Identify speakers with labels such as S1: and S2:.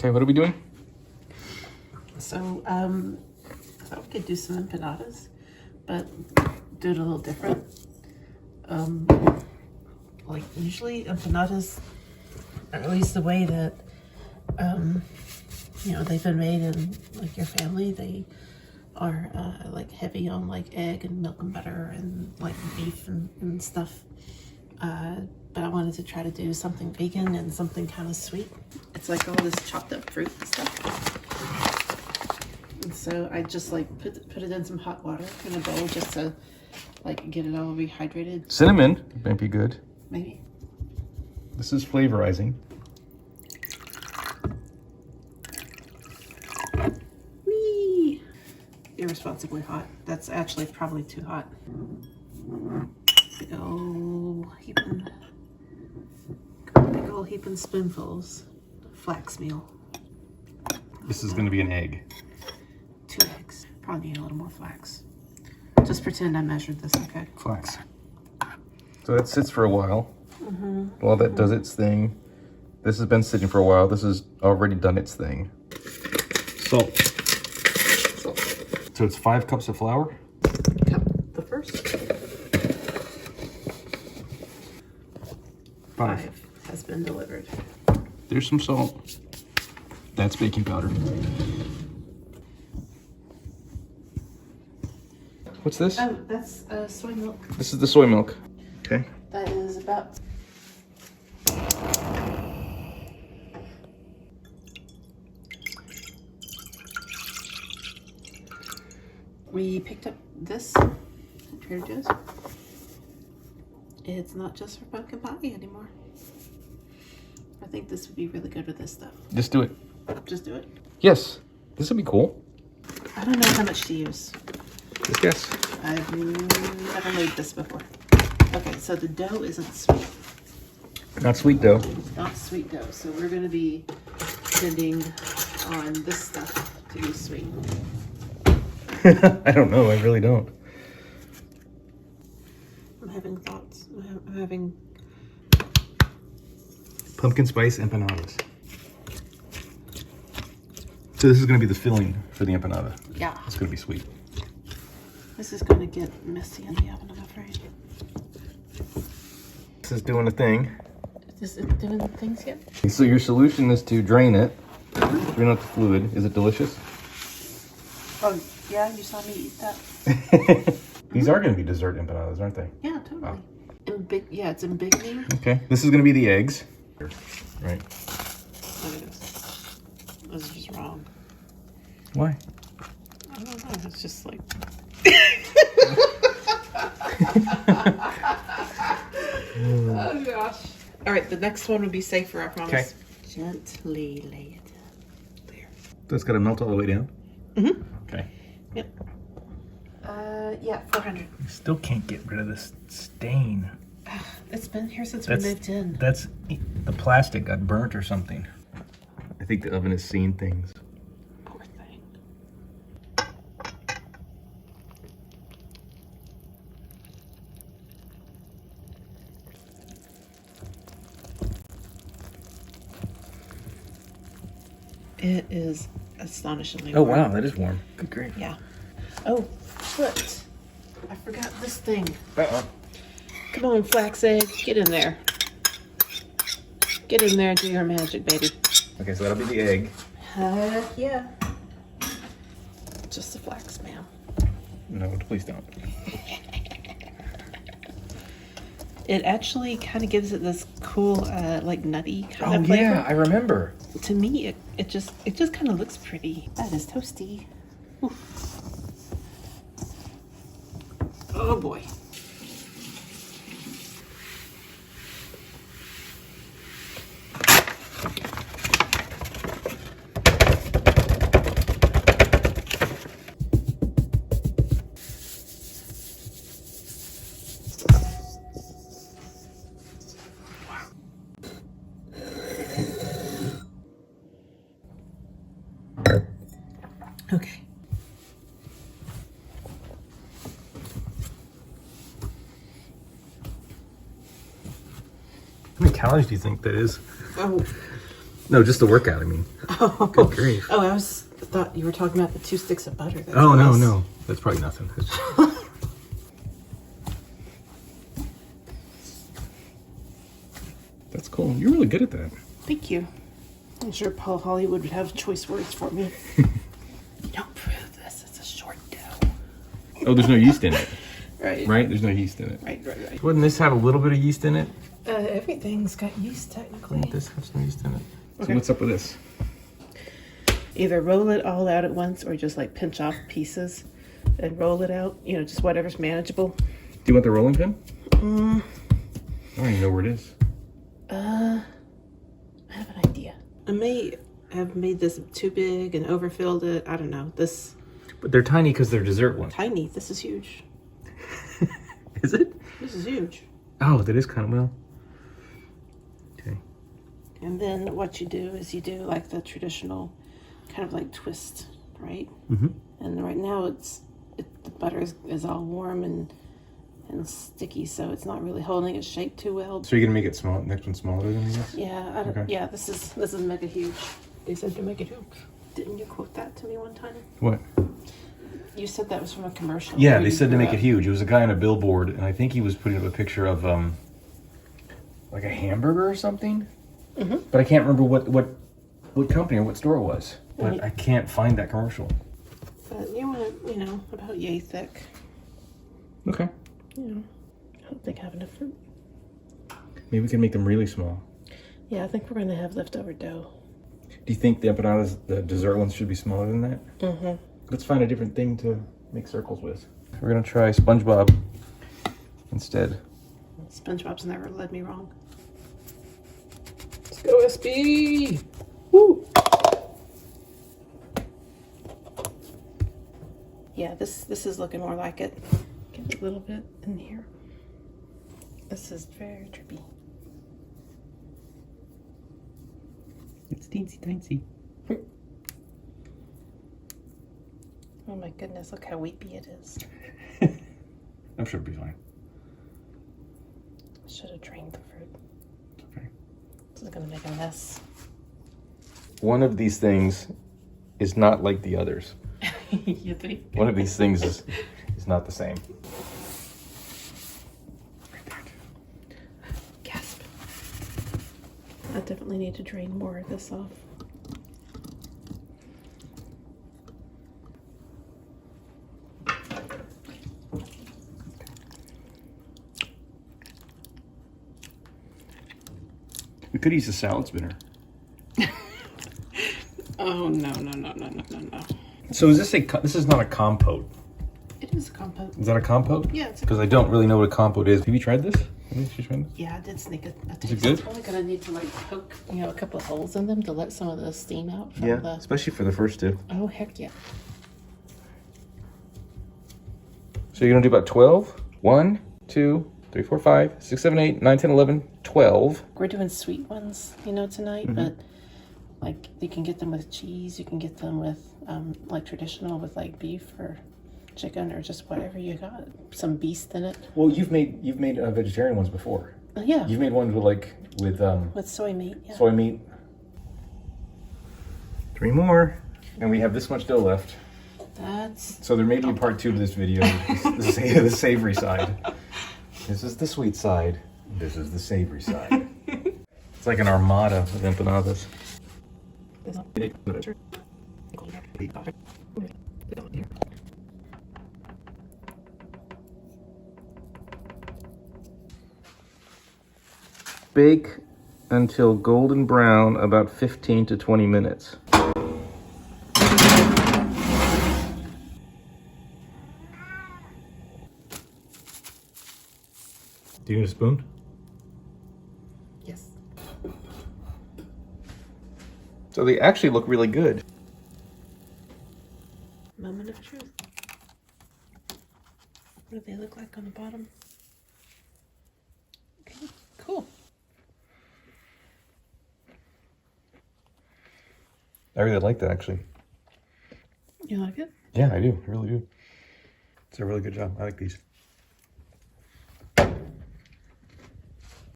S1: Okay, what are we doing?
S2: So, I thought we could do some empanadas, but do it a little different. Like usually empanadas, or at least the way that, you know, they've been made in like your family, they are like heavy on like egg and milk and butter and like beef and stuff. But I wanted to try to do something vegan and something kind of sweet. It's like all this chopped up fruit and stuff. And so I just like put it in some hot water in a bowl just to like get it all rehydrated.
S1: Cinnamon might be good.
S2: Maybe.
S1: This is flavorizing.
S2: Whee! Irresponsibly hot. That's actually probably too hot. Big ol' heaping spoonfuls of flax meal.
S1: This is going to be an egg.
S2: 2 eggs. Probably need a little more flax. Just pretend I measured this, okay?
S1: Flax. So that sits for a while. While that does its thing. This has been sitting for a while. This has already done its thing. Salt. So it's 5 cups of flour.
S2: Cup the first. 5 has been delivered.
S1: There's some salt. That's baking powder. What's this?
S2: Oh, that's soy milk.
S1: This is the soy milk. Okay.
S2: That is about... We picked up this at Trader Joe's. It's not just for pumpkin pie anymore. I think this would be really good with this stuff.
S1: Just do it.
S2: Just do it.
S1: Yes. This would be cool.
S2: I don't know how much to use.
S1: Just guess.
S2: I've never made this before. Okay, so the dough isn't sweet.
S1: Not sweet dough.
S2: Not sweet dough. So we're going to be depending on this stuff to be sweet.
S1: I don't know. I really don't.
S2: I'm having thoughts. I'm having...
S1: Pumpkin spice empanadas. So this is going to be the filling for the empanada.
S2: Yeah.
S1: It's going to be sweet.
S2: This is going to get messy in the oven, I'm afraid.
S1: This is doing a thing.
S2: Is it doing the things yet?
S1: So your solution is to drain it. Drain out the fluid. Is it delicious?
S2: Oh, yeah, you saw me eat that.
S1: These are going to be dessert empanadas, aren't they?
S2: Yeah, totally. Yeah, it's embiggening.
S1: Okay. This is going to be the eggs. Right.
S2: Look at this. This is just wrong.
S1: Why?
S2: I don't know. It's just like... Oh, gosh. All right, the next one would be safer, I promise.
S1: Okay.
S2: Gently lay it there.
S1: So it's got to melt all the way down?
S2: Mm-hmm.
S1: Okay.
S2: Yep. Yeah, 400.
S1: I still can't get rid of this stain.
S2: It's been here since we moved in.
S1: That's the plastic got burnt or something. I think the oven has seen things.
S2: Poor thing. It is astonishingly warm.
S1: Wow, that is warm. Good grief.
S2: Yeah. Oh, but I forgot this thing.
S1: Uh-oh.
S2: Come on, flax egg, get in there. Get in there and do your magic, baby.
S1: Okay, so that'll be the egg.
S2: Heck yeah. Just the flax, ma'am.
S1: No, please don't.
S2: It actually kind of gives it this cool, like nutty kind of flavor.
S1: Yeah, I remember.
S2: To me, it just kind of looks pretty. That is toasty. Oof. Oh boy. Okay.
S1: How many calories do you think that is?
S2: Oh,
S1: No, just the workout, I mean.
S2: Oh,
S1: Good grief.
S2: oh, I thought you were talking about the 2 sticks of butter. That's
S1: Oh, no,
S2: gross.
S1: no. That's probably nothing. That's cool. You're really good at that.
S2: Thank you. I'm sure Paul Hollywood would have choice words for me. You don't prove this. It's a short dough.
S1: Oh, there's no yeast in it.
S2: Right.
S1: Right? There's no yeast in it.
S2: Right.
S1: Wouldn't this have a little bit of yeast in it?
S2: Everything's got yeast, technically.
S1: Wouldn't this have some yeast in it?
S2: Okay.
S1: So what's up with this?
S2: Either roll it all out at once or just like pinch off pieces and roll it out. You know, just whatever's manageable.
S1: Do you want the rolling pin? I don't even know where it is.
S2: I have an idea. I may have made this too big and overfilled it. I don't know. This
S1: But they're tiny because they're dessert ones.
S2: tiny. This is huge.
S1: Is it?
S2: This is huge.
S1: Oh, that is kind of well. Okay.
S2: And then what you do is you do like the traditional kind of like twist, right?
S1: Mm-hmm.
S2: And right now the butter is all warm and sticky, so it's not really holding its shape too well.
S1: So you're gonna make it small. Next one smaller than this?
S2: Yeah, I don't,
S1: Okay.
S2: yeah. This is mega huge. They said to make it huge. Didn't you quote that to me one time?
S1: What?
S2: You said that was from a commercial.
S1: Yeah,
S2: where
S1: they
S2: you
S1: said to
S2: grew
S1: make it
S2: up.
S1: huge. It was a guy on a billboard, and I think he was putting up a picture of like a hamburger or something.
S2: Mm-hmm.
S1: But I can't remember what company or what store it was. But
S2: Right.
S1: I can't find that commercial.
S2: But you want it, about yay thick.
S1: Okay.
S2: I don't think I have enough fruit.
S1: Maybe we can make them really small.
S2: Yeah, I think we're gonna have leftover dough.
S1: Do you think the empanadas, the dessert ones, should be smaller than that?
S2: Mm-hmm.
S1: Let's find a different thing to make circles with. We're gonna try SpongeBob instead.
S2: SpongeBob's never led me wrong. Let's go, SB! Woo! Yeah, this is looking more like it. Get a little bit in here. This is very trippy.
S1: It's teensy tiny.
S2: Oh my goodness, look how weepy it is.
S1: I'm sure it'll be fine.
S2: Should have drained the fruit.
S1: Okay.
S2: This is gonna make a mess.
S1: One of these things is not like the others.
S2: You think?
S1: One of these things is not the same.
S2: Gasp. I definitely need to drain more of this off.
S1: We could use a salad spinner.
S2: Oh no.
S1: So is this this is not a compote?
S2: It is a compote.
S1: Is that a compote?
S2: Yeah, it's a
S1: Because I don't really know what a compote is. Have you tried this? Have you tried this?
S2: Yeah, I did sneak a taste.
S1: Is it good?
S2: I'm only gonna need to like poke, a couple of holes in them to let some of the steam out from
S1: Yeah,
S2: the.
S1: especially for the first two.
S2: Oh heck yeah!
S1: So you're gonna do about 12? 1, 2, 3, 4, 5, 6, 7, 8, 9, 10, 11, 12.
S2: We're doing sweet ones, tonight, but like you can get them with cheese. You can get them with like traditional with like beef or chicken or just whatever you got. Some beast in it.
S1: Well, you've made vegetarian ones before.
S2: Yeah.
S1: You've made ones with
S2: With soy meat. Yeah.
S1: soy meat. 3 more, and we have this much dough left.
S2: That's.
S1: So there may be a part 2 to this video. This is the savory side. This is the sweet side. This is the savory side. It's like an armada of empanadas. Bake until golden brown, about 15 to 20 minutes. Do you need a spoon?
S2: Yes.
S1: So they actually look really good.
S2: Moment of truth. What do they look like on the bottom? Okay, cool.
S1: I really like that, actually.
S2: You like it?
S1: Yeah, I do. I really do. It's a really good job. I like these.